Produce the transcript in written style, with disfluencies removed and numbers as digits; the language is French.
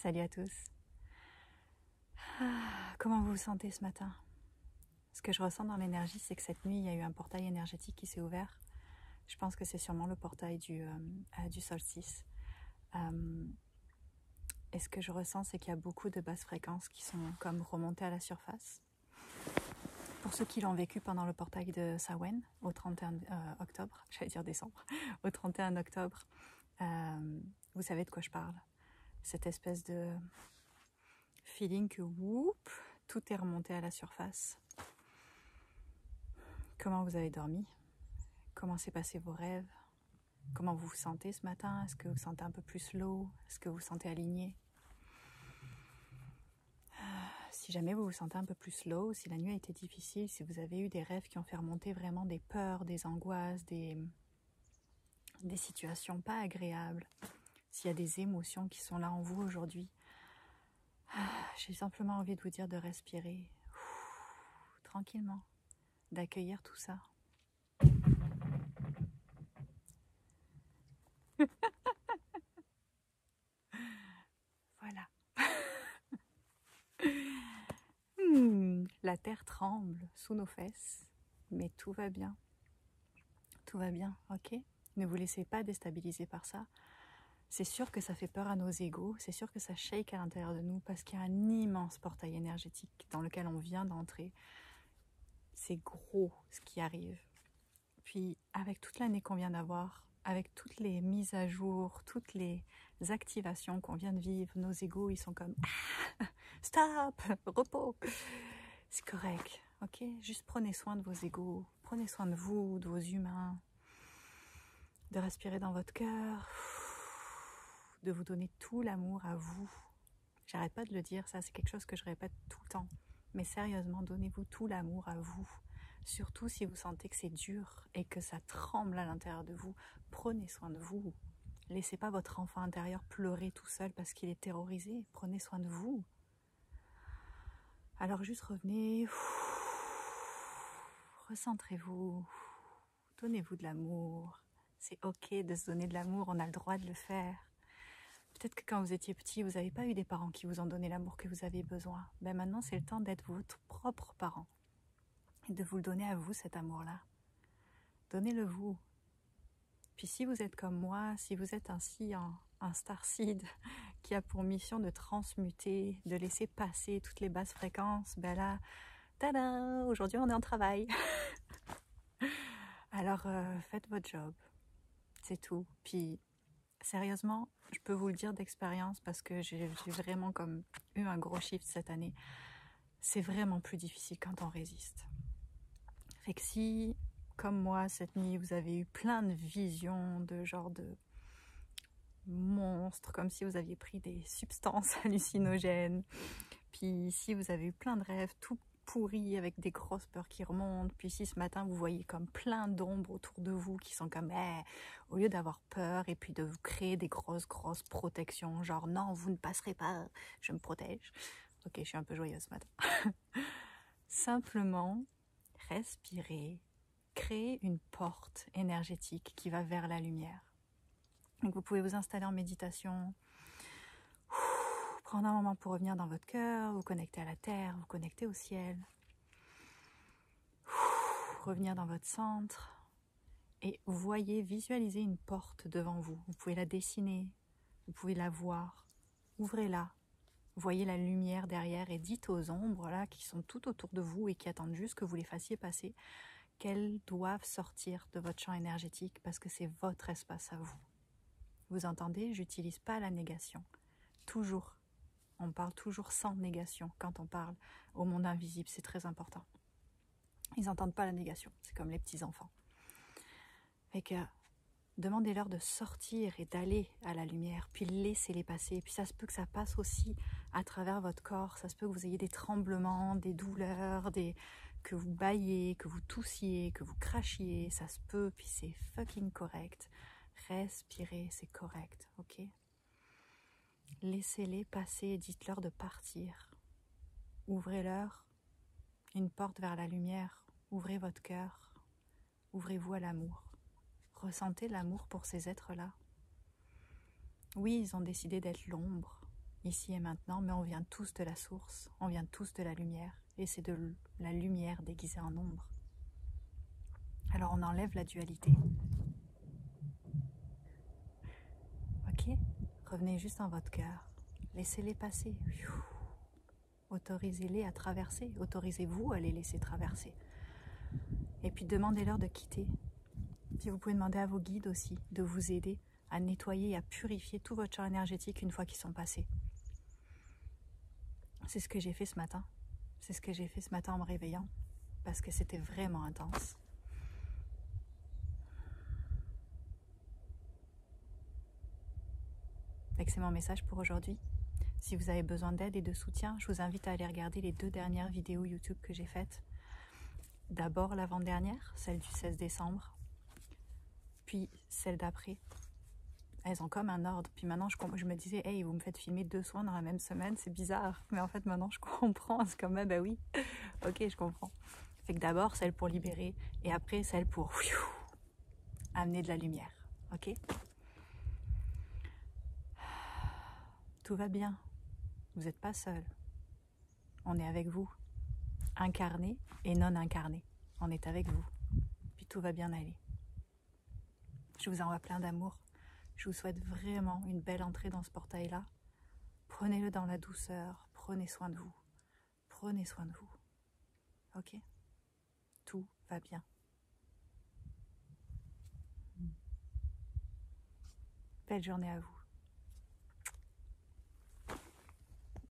Salut à tous. Comment vous vous sentez ce matin? Ce que je ressens dans l'énergie, c'est que cette nuit, il y a eu un portail énergétique qui s'est ouvert. Je pense que c'est sûrement le portail du solstice. Et ce que je ressens, c'est qu'il y a beaucoup de basses fréquences qui sont comme remontées à la surface. Pour ceux qui l'ont vécu pendant le portail de Samhain, au 31 octobre, j'allais dire décembre, au 31 octobre, vous savez de quoi je parle. Cette espèce de feeling que whoop, tout est remonté à la surface. Comment vous avez dormi? Comment s'est passé vos rêves? Comment vous vous sentez ce matin? Est-ce que vous vous sentez un peu plus slow? Est-ce que vous vous sentez aligné? Si jamais vous vous sentez un peu plus slow, si la nuit a été difficile, si vous avez eu des rêves qui ont fait remonter vraiment des peurs, des angoisses, des situations pas agréables, s'il y a des émotions qui sont là en vous aujourd'hui, j'ai simplement envie de vous dire de respirer tranquillement, d'accueillir tout ça. Voilà. La terre tremble sous nos fesses, mais tout va bien. Tout va bien, ok? Ne vous laissez pas déstabiliser par ça. C'est sûr que ça fait peur à nos égos, c'est sûr que ça shake à l'intérieur de nous parce qu'il y a un immense portail énergétique dans lequel on vient d'entrer. C'est gros ce qui arrive. Puis avec toute l'année qu'on vient d'avoir, avec toutes les mises à jour, toutes les activations qu'on vient de vivre, nos égos ils sont comme stop, repos. C'est correct, ok? Juste prenez soin de vos égos, prenez soin de vous, de vos humains, de respirer dans votre cœur, de vous donner tout l'amour à vous. J'arrête pas de le dire, ça c'est quelque chose que je répète tout le temps. Mais sérieusement, donnez-vous tout l'amour à vous. Surtout si vous sentez que c'est dur et que ça tremble à l'intérieur de vous, prenez soin de vous. Laissez pas votre enfant intérieur pleurer tout seul parce qu'il est terrorisé. Prenez soin de vous. Alors juste revenez, recentrez-vous, donnez-vous de l'amour. C'est ok de se donner de l'amour, on a le droit de le faire. Peut-être que quand vous étiez petit, vous n'avez pas eu des parents qui vous ont donné l'amour que vous avez besoin. Ben maintenant, c'est le temps d'être votre propre parent et de vous le donner à vous, cet amour-là. Donnez-le vous. Puis si vous êtes comme moi, si vous êtes ainsi un starseed qui a pour mission de transmuter, de laisser passer toutes les basses fréquences, ben là, tada, aujourd'hui on est en travail. Alors faites votre job, c'est tout. Puis sérieusement, je peux vous le dire d'expérience parce que j'ai vraiment comme eu un gros shift cette année. C'est vraiment plus difficile quand on résiste. Fait que si, comme moi, cette nuit, vous avez eu plein de visions de genre de monstres, comme si vous aviez pris des substances hallucinogènes, puis si vous avez eu plein de rêves tout pourris avec des grosses peurs qui remontent, puis si ce matin vous voyez comme plein d'ombres autour de vous qui sont comme au lieu d'avoir peur et puis de vous créer des grosses protections, genre non vous ne passerez pas, je me protège. Ok, je suis un peu joyeuse ce matin. Simplement respirez, créez une porte énergétique qui va vers la lumière. Donc vous pouvez vous installer en méditation, prendre un moment pour revenir dans votre cœur, vous connecter à la terre, vous connecter au ciel. Revenir dans votre centre et voyez, visualisez une porte devant vous. Vous pouvez la dessiner, vous pouvez la voir. Ouvrez-la, voyez la lumière derrière et dites aux ombres là qui sont tout autour de vous et qui attendent juste que vous les fassiez passer qu'elles doivent sortir de votre champ énergétique parce que c'est votre espace à vous. Vous entendez, j'utilise pas la négation. Toujours. On parle toujours sans négation quand on parle au monde invisible, c'est très important. Ils n'entendent pas la négation, c'est comme les petits-enfants. Fait que demandez-leur de sortir et d'aller à la lumière, puis laissez-les passer. Puis ça se peut que ça passe aussi à travers votre corps, ça se peut que vous ayez des tremblements, des douleurs, que vous bâillez, que vous toussiez, que vous crachiez, ça se peut, puis c'est fucking correct. Respirez, c'est correct, ok? Laissez-les passer et dites-leur de partir. Ouvrez-leur une porte vers la lumière. Ouvrez votre cœur. Ouvrez-vous à l'amour. Ressentez l'amour pour ces êtres-là. Oui, ils ont décidé d'être l'ombre. ici et maintenant, mais on vient tous de la source, on vient tous de la lumière, et c'est de la lumière déguisée en ombre. Alors on enlève la dualité. Ok? Revenez juste dans votre cœur, laissez-les passer. Autorisez-les à traverser, autorisez-vous à les laisser traverser. Et puis demandez-leur de quitter. Puis vous pouvez demander à vos guides aussi de vous aider à nettoyer et à purifier tout votre champ énergétique une fois qu'ils sont passés. C'est ce que j'ai fait ce matin. C'est ce que j'ai fait ce matin en me réveillant, parce que c'était vraiment intense. C'est mon message pour aujourd'hui. Si vous avez besoin d'aide et de soutien, je vous invite à aller regarder les 2 dernières vidéos YouTube que j'ai faites. D'abord l'avant-dernière, celle du 16 décembre, puis celle d'après. Elles ont comme un ordre. Puis maintenant, je me disais, hey, vous me faites filmer 2 soins dans la même semaine, c'est bizarre. Mais en fait, maintenant, je comprends. C'est comme, ben oui, ok, je comprends. Fait que d'abord, celle pour libérer, et après, celle pour amener de la lumière. Ok? Tout va bien. Vous n'êtes pas seul. On est avec vous. Incarné et non incarné. On est avec vous. Puis tout va bien aller. Je vous envoie plein d'amour. Je vous souhaite vraiment une belle entrée dans ce portail-là. Prenez-le dans la douceur. Prenez soin de vous. Prenez soin de vous. Ok? Tout va bien. Belle journée à vous.